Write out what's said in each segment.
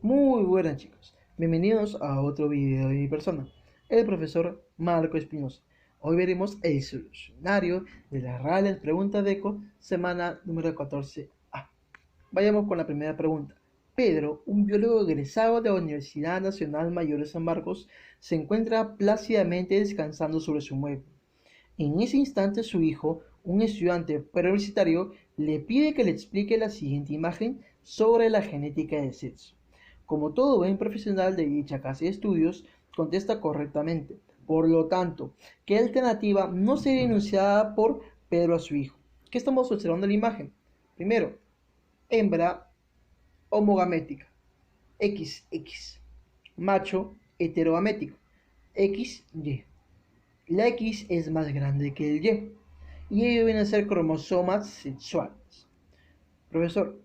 Muy buenas chicos, bienvenidos a otro video de mi persona, el profesor Marco Espinosa. Hoy veremos el solucionario de las reales preguntas de ECO, semana número 14A. Vayamos con la primera pregunta. Pedro, un biólogo egresado de la Universidad Nacional Mayor de San Marcos, se encuentra plácidamente descansando sobre su mueble. En ese instante su hijo, un estudiante preuniversitario, le pide que le explique la siguiente imagen sobre la genética del sexo. Como todo buen profesional de dicha casa de estudios, contesta correctamente. Por lo tanto, ¿qué alternativa no sería enunciada por Pedro a su hijo? ¿Qué estamos observando en la imagen? Primero, hembra homogamética, XX. Macho heterogamético, XY. La X es más grande que el Y, y ello viene a ser cromosomas sexuales. Profesor,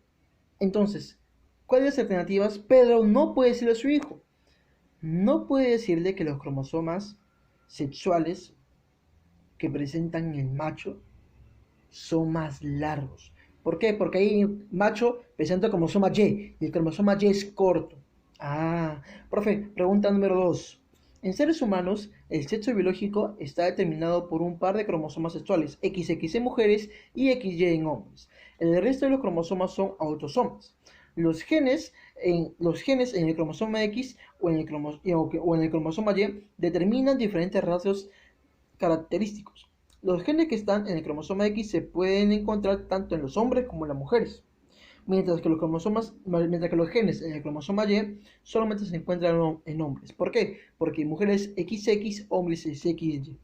entonces, ¿cuáles alternativas Pedro no puede decirle a su hijo? No puede decirle que los cromosomas sexuales que presentan el macho son más largos. ¿Por qué? Porque ahí el macho presenta el cromosoma Y y el cromosoma Y es corto. Ah, profe, pregunta número 2. En seres humanos, el sexo biológico está determinado por un par de cromosomas sexuales, XX en mujeres y XY en hombres. El resto de los cromosomas son autosomas. Los genes en el cromosoma X o en el cromosoma Y determinan diferentes rasgos característicos. Los genes que están en el cromosoma X se pueden encontrar tanto en los hombres como en las mujeres, mientras que los genes en el cromosoma Y solamente se encuentran en hombres. ¿Por qué? Porque mujeres XX, hombres XY.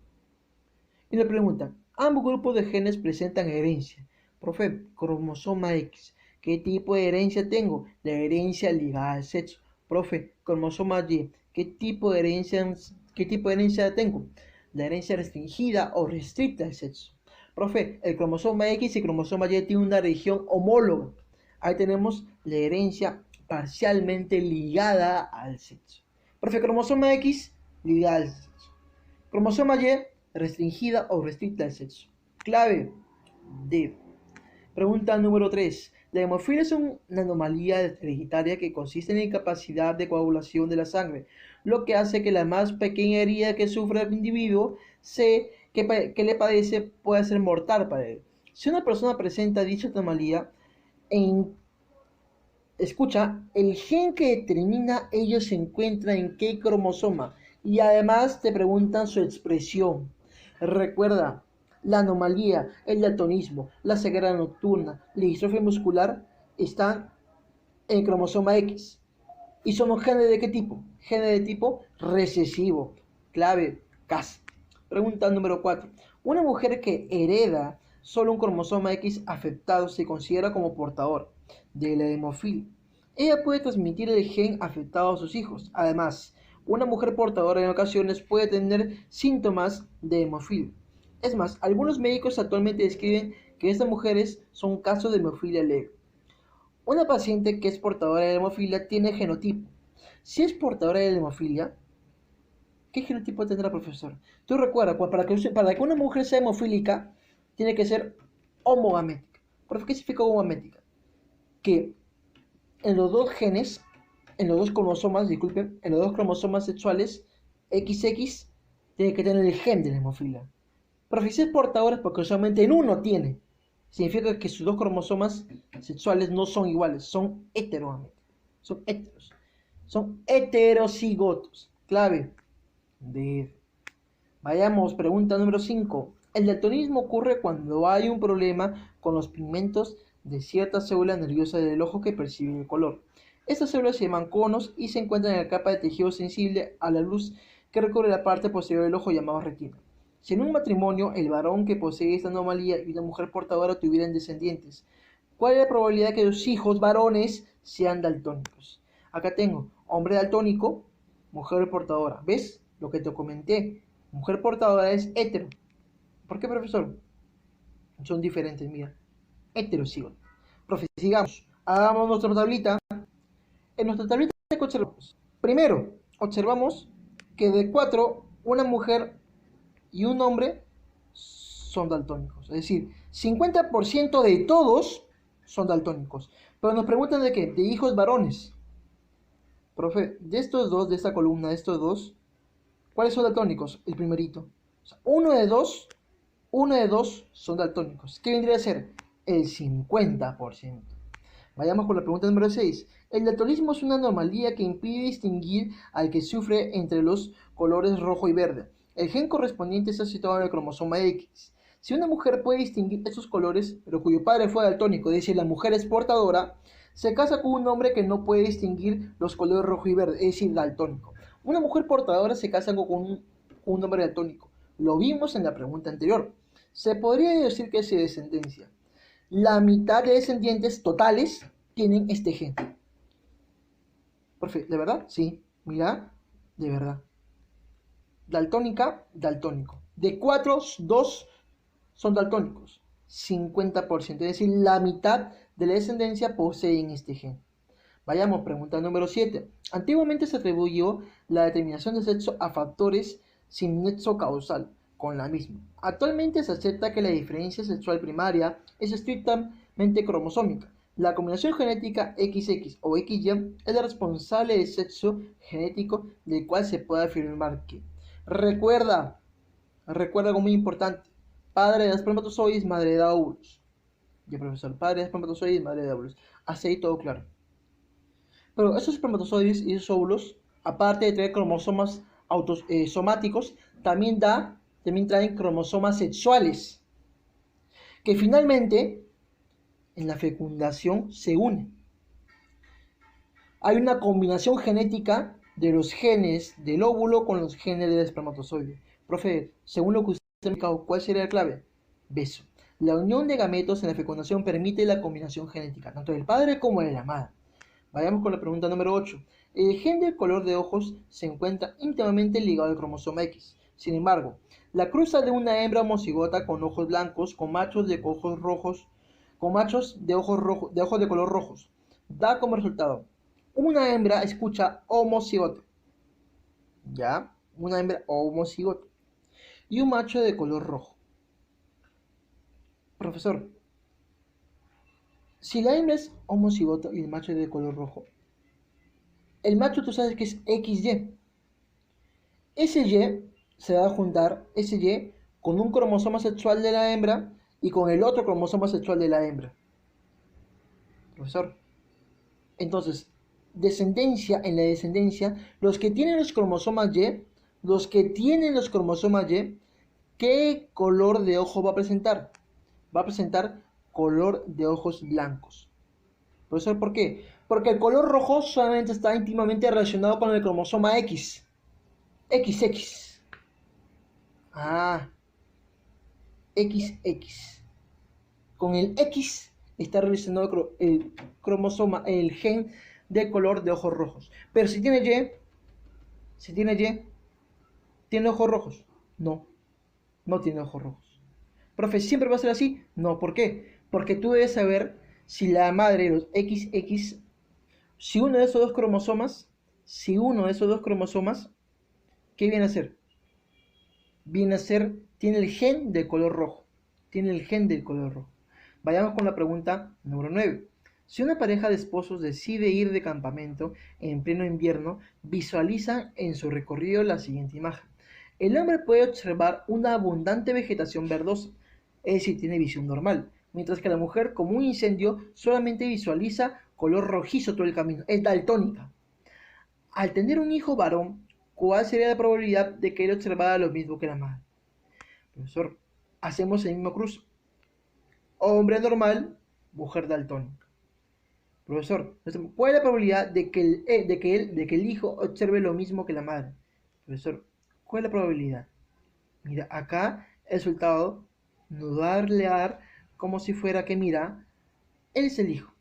Y le preguntan, ambos grupos de genes presentan herencia. Profe, cromosoma X, ¿qué tipo de herencia tengo? La herencia ligada al sexo. Profe, cromosoma Y, ¿qué tipo de herencia tengo? La herencia restringida o restricta al sexo. Profe, el cromosoma X y el cromosoma Y tienen una región homóloga. Ahí tenemos la herencia parcialmente ligada al sexo. Profe, cromosoma X ligada al sexo. Cromosoma Y restringida o restricta al sexo. Clave D. Pregunta número 3. La hemofilia es una anomalía hereditaria que consiste en la incapacidad de coagulación de la sangre, lo que hace que la más pequeña herida que sufre el individuo que le padece pueda ser mortal para él. Si una persona presenta dicha anomalía, en, escucha, el gen que determina ello se encuentra en qué cromosoma y además te preguntan su expresión. Recuerda, la anomalía, el daltonismo, la ceguera nocturna, la distrofia muscular están en el cromosoma X. ¿Y somos genes de qué tipo? Genes de tipo recesivo. Clave, CAS. Pregunta número 4. Una mujer que hereda solo un cromosoma X afectado se considera como portador de la hemofilia. Ella puede transmitir el gen afectado a sus hijos. Además, una mujer portadora en ocasiones puede tener síntomas de hemofilia. Es más, algunos médicos actualmente describen que estas mujeres son casos de hemofilia leve. Una paciente que es portadora de la hemofilia tiene genotipo. Si es portadora de la hemofilia, ¿qué genotipo tendrá, profesor? Tú recuerda, para que una mujer sea hemofílica, tiene que ser homogamética. ¿Por qué significa homogamética? Que en los dos genes, en los dos cromosomas, disculpen, en los dos cromosomas sexuales, XX, tiene que tener el gen de la hemofilia. Pero si es portadora es porque solamente en uno tiene. Significa que sus dos cromosomas sexuales no son iguales, son heterogaméticos. Son heteros. Son heterocigotos. Clave de... Vayamos, pregunta número 5. El daltonismo ocurre cuando hay un problema con los pigmentos de ciertas células nerviosas del ojo que perciben el color. Estas células se llaman conos y se encuentran en la capa de tejido sensible a la luz que recubre la parte posterior del ojo llamado retina. Si en un matrimonio el varón que posee esta anomalía y una mujer portadora tuvieran descendientes, ¿cuál es la probabilidad de que los hijos varones sean daltónicos? Acá tengo hombre daltónico, mujer portadora. ¿Ves? Lo que te comenté. Mujer portadora es hetero. ¿Por qué, profesor? Son diferentes, mira. Heterocigoto. Profe, sigamos. Hagamos nuestra tablita. En nuestra tablita, ¿qué observamos? Primero, observamos que de 4, una mujer y un hombre son daltónicos. Es decir, 50% de todos son daltónicos. Pero nos preguntan de qué, de hijos varones. Profe, de estos dos, de esta columna, de estos dos, ¿cuáles son daltónicos? El primerito. O sea, uno de dos son daltónicos. ¿Qué vendría a ser? El 50%. Vayamos con la pregunta número 6. El daltonismo es una anomalía que impide distinguir al que sufre entre los colores rojo y verde. El gen correspondiente está situado en el cromosoma X. Si una mujer puede distinguir esos colores, pero cuyo padre fue daltónico, es decir, la mujer es portadora, se casa con un hombre que no puede distinguir los colores rojo y verde, es decir, daltónico. Una mujer portadora se casa con un hombre daltónico. Lo vimos en la pregunta anterior. Se podría decir que es de descendencia. La mitad de descendientes totales tienen este gen. Perfecto, ¿de verdad? Sí, mira, de verdad. Daltónica, daltónico. De 4, 2 son daltónicos. 50%, es decir, la mitad de la descendencia poseen este gen. Vayamos, pregunta número 7. Antiguamente se atribuyó la determinación de sexo a factores sin nexo causal con la misma. Actualmente se acepta que la diferencia sexual primaria es estrictamente cromosómica. La combinación genética XX o XY es la responsable del sexo genético del cual se puede afirmar que. Recuerda, recuerda algo muy importante. Padre de espermatozoides, madre de óvulos. Ya, profesor, padre de espermatozoides, madre de óvulos. Hasta ahí todo claro. Pero esos espermatozoides y esos óvulos, aparte de traer cromosomas somáticos, también traen cromosomas sexuales, que finalmente en la fecundación se unen. Hay una combinación genética de los genes del óvulo con los genes del espermatozoide. Profe, según lo que usted ha explicado, ¿cuál sería la clave? Beso. La unión de gametos en la fecundación permite la combinación genética, tanto del padre como de la madre. Vayamos con la pregunta número 8. El gen del color de ojos se encuentra íntimamente ligado al cromosoma X. Sin embargo, la cruza de una hembra homocigota con ojos blancos con machos de ojos rojos, con machos de ojos de color rojos, da como resultado una hembra escucha homocigote, ¿ya? Una hembra homocigote y un macho de color rojo. Profesor, si la hembra es homocigoto y el macho es de color rojo, el macho tú sabes que es XY. Ese Y se va a juntar, ese Y, con un cromosoma sexual de la hembra y con el otro cromosoma sexual de la hembra. Profesor. Entonces, en la descendencia, los que tienen los cromosomas Y, ¿qué color de ojo va a presentar? Va a presentar color de ojos blancos. Profesor, ¿por qué? Porque el color rojo solamente está íntimamente relacionado con el cromosoma X. XX. Ah, XX. Con el X está relacionado el cromosoma, el gen de color de ojos rojos. Pero si tiene Y, ¿tiene ojos rojos? No, no tiene ojos rojos. Profe, ¿siempre va a ser así? No, ¿por qué? Porque tú debes saber si la madre de los XX, si uno de esos dos cromosomas, ¿qué viene a ser? Viene a ser, tiene el gen del color rojo. Tiene el gen del color rojo. Vayamos con la pregunta número 9. Si una pareja de esposos decide ir de campamento en pleno invierno, visualiza en su recorrido la siguiente imagen. El hombre puede observar una abundante vegetación verdosa, es decir, tiene visión normal, mientras que la mujer, como un incendio, solamente visualiza color rojizo todo el camino, es daltónica. Al tener un hijo varón, ¿cuál sería la probabilidad de que él observara lo mismo que la madre? Profesor, hacemos el mismo cruce. Hombre normal, mujer daltónica. Profesor, ¿cuál es la probabilidad de que el hijo observe lo mismo que la madre? Profesor, ¿cuál es la probabilidad? Mira, acá el resultado nos va a dar como si fuera que, mira, él es el hijo.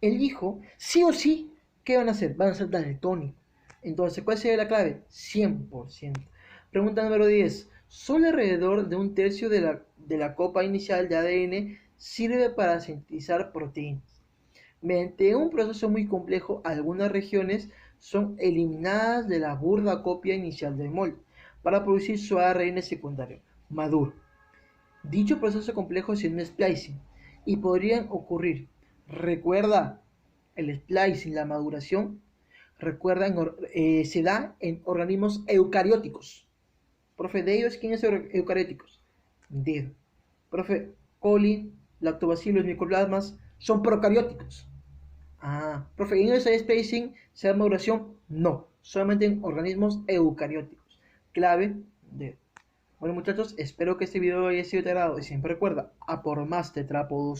El hijo, sí o sí, ¿qué van a hacer? Van a ser daltónicos. Entonces, ¿cuál sería la clave? 100%. Pregunta número 10. Solo alrededor de un tercio de la copa inicial de ADN sirve para sintetizar proteínas. Mediante un proceso muy complejo, algunas regiones son eliminadas de la burda copia inicial del molde para producir su ARN secundario, maduro. Dicho proceso complejo es un splicing y podrían ocurrir, recuerda, el splicing, la maduración, Recuerda, se da en organismos eucarióticos. Profe, ¿de ellos quiénes son eucarióticos? De. Profe, coli, lactobacillus, micoplasmas son procarióticos. Ah, profe, ¿en el side spacing se da maduración? No, solamente en organismos eucarióticos. Clave de. Bueno, muchachos, espero que este video haya sido de agrado y siempre recuerda, a por más tetrápodos.